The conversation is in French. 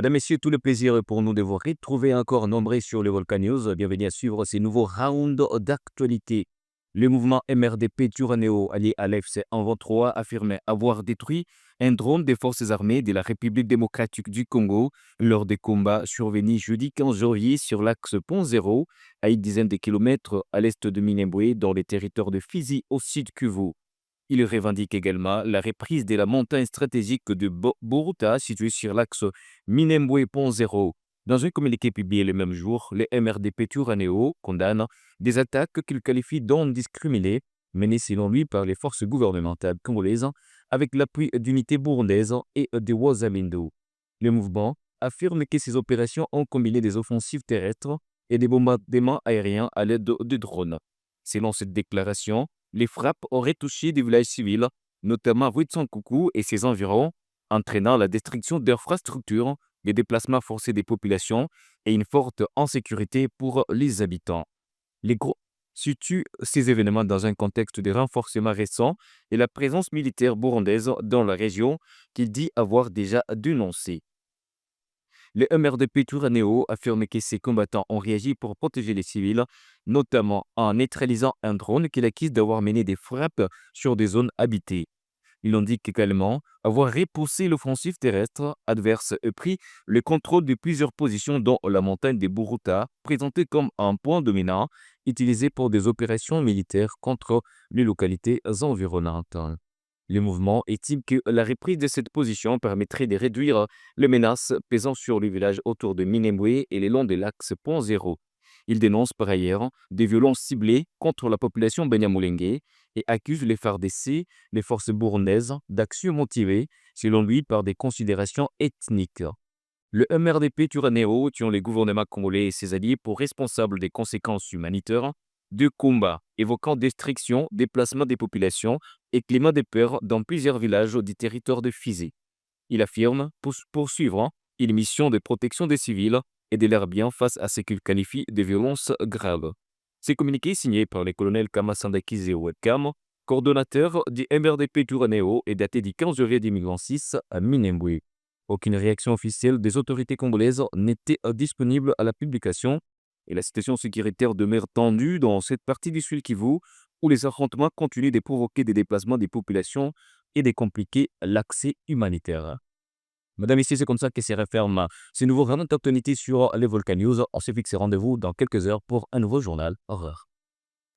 Madame, Messieurs, tout le plaisir est pour nous de vous retrouver encore nombreux sur le Volcan News. Bienvenue à suivre ces nouveaux rounds d'actualité. Le mouvement MRDP Turaneo, allié à l'FC 123, affirmait avoir détruit un drone des forces armées de la République démocratique du Congo lors des combats survenus jeudi 15 janvier sur l'axe Pont Zéro, à une dizaine de kilomètres à l'est de Minembwe, dans les territoires de Fizi au sud Kivu. Il revendique également la reprise de la montagne stratégique de Boruta, située sur l'axe Minembwe-Pont-Zéro. Dans un communiqué publié le même jour, le MRDP Turaneo condamne des attaques qu'il qualifie d'indiscriminées, menées selon lui par les forces gouvernementales congolaises avec l'appui d'unités burundaises et de Wazalendo. Le mouvement affirme que ces opérations ont combiné des offensives terrestres et des bombardements aériens à l'aide de drones. Selon cette déclaration, les frappes auraient touché des villages civils, notamment Witsankoukou et ses environs, entraînant la destruction d'infrastructures, des déplacements forcés des populations et une forte insécurité pour les habitants. Les groupes situent ces événements dans un contexte de renforcement récent et la présence militaire burundaise dans la région qu'il dit avoir déjà dénoncée. Le MRDP Turaneo affirme que ses combattants ont réagi pour protéger les civils, notamment en neutralisant un drone qu'il accuse d'avoir mené des frappes sur des zones habitées. Il indique également avoir repoussé l'offensive terrestre adverse et pris le contrôle de plusieurs positions dont la montagne de Buruta, présentée comme un point dominant utilisé pour des opérations militaires contre les localités environnantes. Le mouvement estime que la reprise de cette position permettrait de réduire les menaces pesant sur les villages autour de Minembwe et le long de l'axe Pont Zéro. Il dénonce par ailleurs des violences ciblées contre la population Banyamulenge et accuse les FARDC, les forces burundaises, d'actions motivées, selon lui, par des considérations ethniques. Le MRDP Turaneo tient le gouvernement congolais et ses alliés pour responsables des conséquences humanitaires de combats évoquant destruction, déplacement des populations et climat de peur dans plusieurs villages du territoire de Fizi. Il affirme poursuivre une mission de protection des civils et de leurs biens face à ce qu'il qualifie de violences graves. Ce communiqué signé par le colonel Kamasanda Wekam, coordonnateur du MRDP Turaneo, est daté du 15 janvier 2026 à Minembwe. Aucune réaction officielle des autorités congolaises n'était disponible à la publication et la situation sécuritaire demeure tendue dans cette partie du Sud Kivu où les affrontements continuent de provoquer des déplacements des populations et de compliquer l'accès humanitaire. Madame, ici, c'est comme ça que se referme ce nouveau round d'actualité sur les Volcan News. On se fixe rendez-vous dans quelques heures pour un nouveau journal. Au revoir.